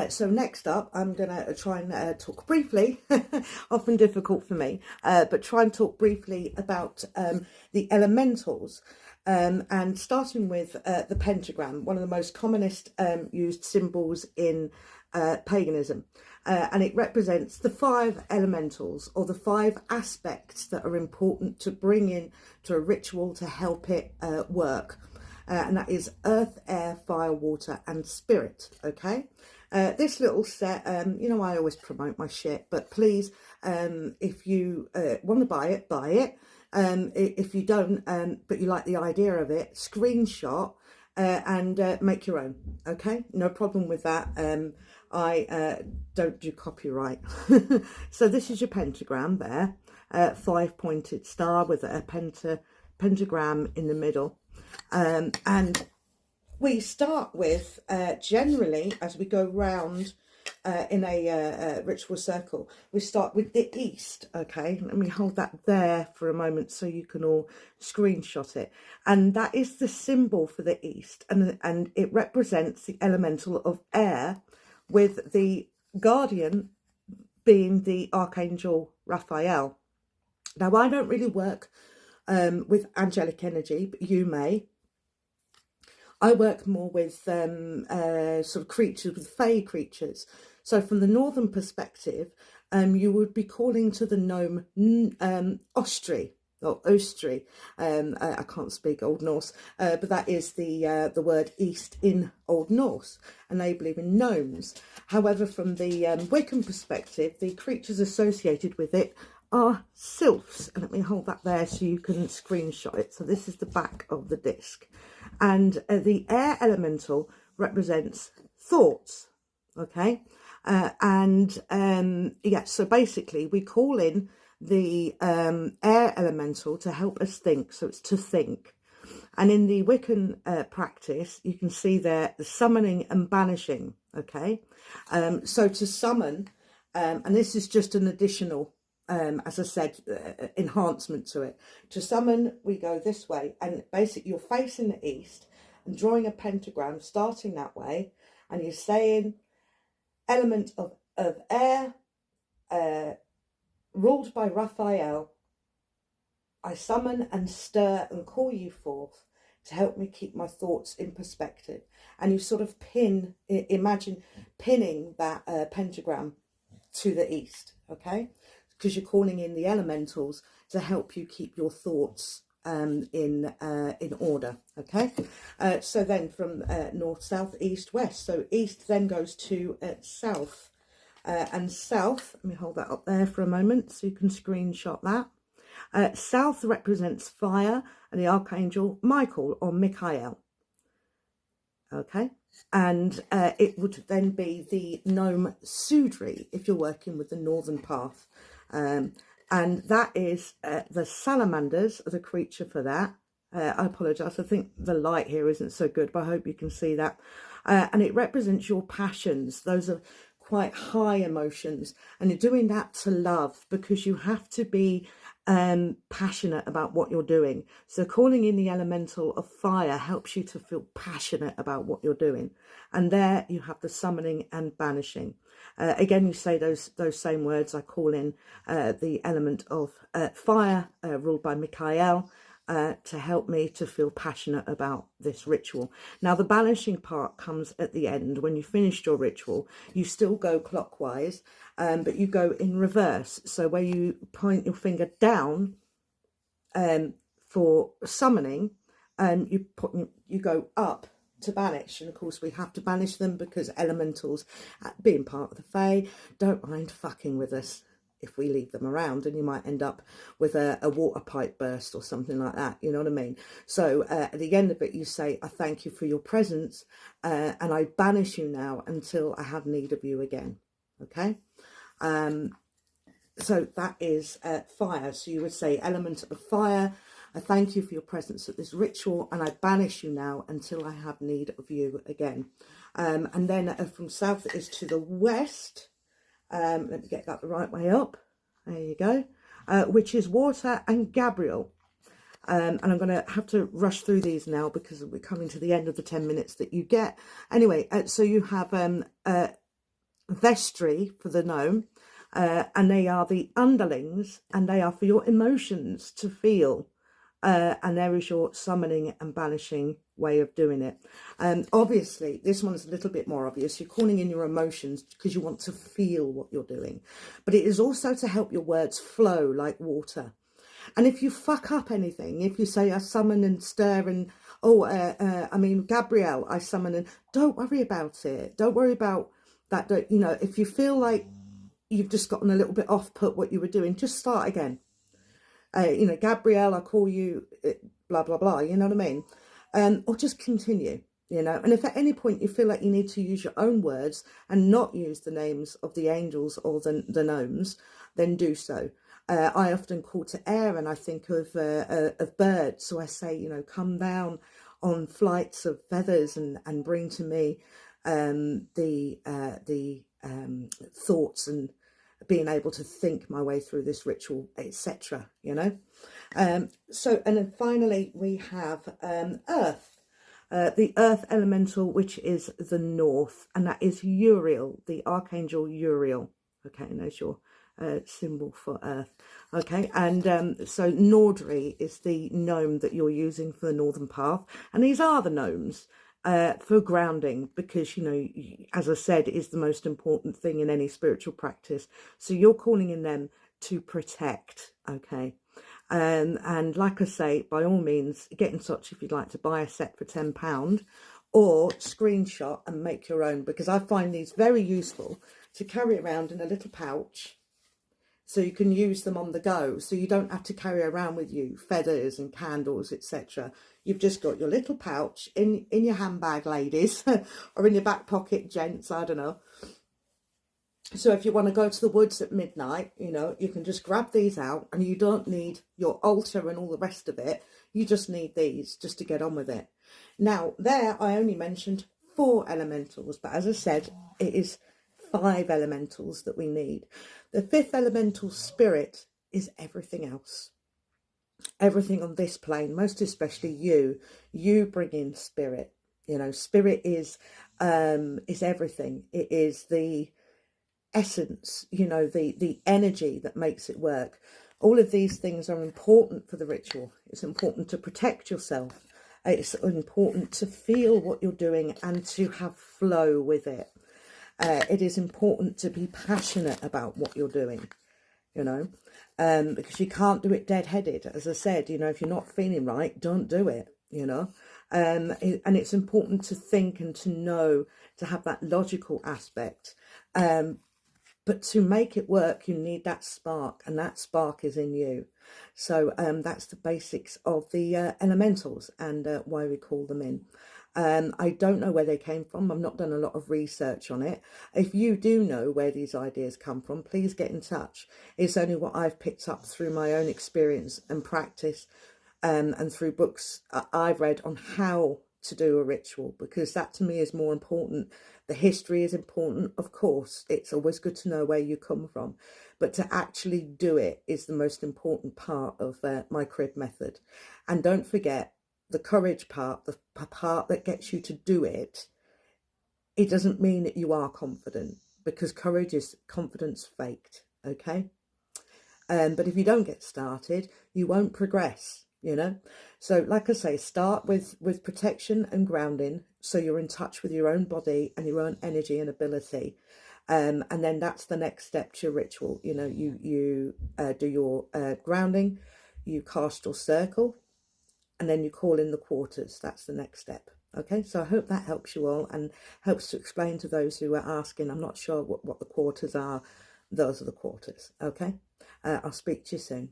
So next up, I'm going to try and talk briefly, often difficult for me, but try and talk briefly about the elementals, and starting with the pentagram, one of the most commonest used symbols in paganism. And it represents the 5 elementals, or the 5 aspects that are important to bring in to a ritual to help it work. And that is earth, air, fire, water, and spirit. Okay. This little set, you know, I always promote my shit, but please, if you want to buy it, buy it. If you don't, but you like the idea of it, screenshot and make your own. Okay, no problem with that. I don't do copyright. So this is your pentagram there, 5-pointed star with a pentagram in the middle, and we start with, generally, as we go round in a ritual circle, we start with the east, okay? Let me hold that there for a moment so you can all screenshot it. And that is the symbol for the east, and it represents the elemental of air, with the guardian being the archangel Raphael. Now, I don't really work with angelic energy, but you may. I work more with sort of creatures, with fey creatures. So from the northern perspective, you would be calling to the gnome ostri, or ostri. I can't speak Old Norse, but that is the word east in Old Norse, and they believe in gnomes. However, from the Wiccan perspective, the creatures associated with it are sylphs. And let me hold that there so you can screenshot it. So this is the back of the disc. And the air elemental represents thoughts, okay? Yeah, so basically we call in the air elemental to help us think, so it's to think. And in the Wiccan practice, you can see there the summoning and banishing, okay? So to summon, and this is just an additional, as I said, enhancement to it. To summon, we go this way, and basically you're facing the east and drawing a pentagram, starting that way, and you're saying, element of air, ruled by Raphael, I summon and stir and call you forth to help me keep my thoughts in perspective. And you sort of imagine pinning that pentagram to the east, okay? Because you're calling in the elementals to help you keep your thoughts in order, okay? So then from north, south, east, west. So east then goes to south, and south, let me hold that up there for a moment so you can screenshot that. South represents fire and the archangel Michael, or Michael, okay? And it would then be the gnome sudri if you're working with the northern path. And that is the salamanders are the creature for that. I apologise, I think the light here isn't so good, but I hope you can see that. And it represents your passions. Those are quite high emotions, and you're doing that to love, because you have to be passionate about what you're doing. So calling in the elemental of fire helps you to feel passionate about what you're doing. And there you have the summoning and banishing. Again, you say those same words. I call in the element of fire, ruled by Michael, to help me to feel passionate about this ritual. Now, the banishing part comes at the end. When you finished your ritual, you still go clockwise, but you go in reverse. So where you point your finger down for summoning, you go up to banish. And of course we have to banish them because elementals, being part of the Fae, don't mind fucking with us if we leave them around, and you might end up with a water pipe burst or something like that, you know what I mean? So at the end of it, you say, I thank you for your presence, and I banish you now until I have need of you again, okay? So that is fire. So you would say, element of fire, I thank you for your presence at this ritual, and I banish you now until I have need of you again. And then from south is to the west. Let me get that the right way up. There you go. Which is water and Gabriel. And I'm going to have to rush through these now because we're coming to the end of the 10 minutes that you get. Anyway, so you have vestri for the gnome, and they are the underlings, and they are for your emotions to feel. And there is your summoning and banishing way of doing it. Obviously, this one's a little bit more obvious. You're calling in your emotions because you want to feel what you're doing. But it is also to help your words flow like water. And if you fuck up anything, if you say I summon and stir and, Gabriel, I summon, and don't worry about it. Don't worry about that. Don't, if you feel like you've just gotten a little bit off put what you were doing, just start again. Gabriel, I call you, blah, blah, blah, you know what I mean? Or just continue, and if at any point you feel like you need to use your own words and not use the names of the angels or the gnomes, then do so. I often call to air and I think of birds. So I say, come down on flights of feathers and bring to me the thoughts and being able to think my way through this ritual, etc. And then finally we have earth, the earth elemental, which is the north, and that is Uriel, the archangel Uriel. Okay, and there's your symbol for earth. Okay, and so nordri is the gnome that you're using for the northern path, and these are the gnomes for grounding, because as I said, is the most important thing in any spiritual practice. So you're calling in them to protect. Okay, and like I say, by all means get in touch if you'd like to buy a set for £10, or screenshot and make your own, because I find these very useful to carry around in a little pouch, so you can use them on the go, so you don't have to carry around with you feathers and candles, etc. You've just got your little pouch in your handbag, ladies, or in your back pocket, gents, I don't know. So if you want to go to the woods at midnight, you can just grab these out, and you don't need your altar and all the rest of it. You just need these just to get on with it. Now, there I only mentioned 4 elementals, but as I said, it is 5 elementals that we need. The 5th elemental, spirit, is everything else. Everything on this plane, most especially you bring in spirit. Spirit is everything. It is the essence, the energy that makes it work. All of these things are important for the ritual. It's important to protect yourself. It's important to feel what you're doing and to have flow with it. It is important to be passionate about what you're doing, because you can't do it dead-headed. As I said, if you're not feeling right, don't do it, and it's important to think and to know, to have that logical aspect. But to make it work, you need that spark, and that spark is in you. So that's the basics of the elementals and why we call them in. I don't know where they came from. I've not done a lot of research on it. If you do know where these ideas come from, please get in touch. It's only what I've picked up through my own experience and practice, and through books I've read on how to do a ritual, because that to me is more important. The history is important, of course. It's always good to know where you come from, but to actually do it is the most important part of my crib method. And don't forget, the courage part, the part that gets you to do it, it doesn't mean that you are confident, because courage is confidence faked, okay? But if you don't get started, you won't progress, So like I say, start with protection and grounding, so you're in touch with your own body and your own energy and ability. And then that's the next step to your ritual. You do your grounding, you cast your circle, and then you call in the quarters. That's the next step. Okay, so I hope that helps you all and helps to explain to those who are asking, I'm not sure what the quarters are. Those are the quarters. Okay, I'll speak to you soon.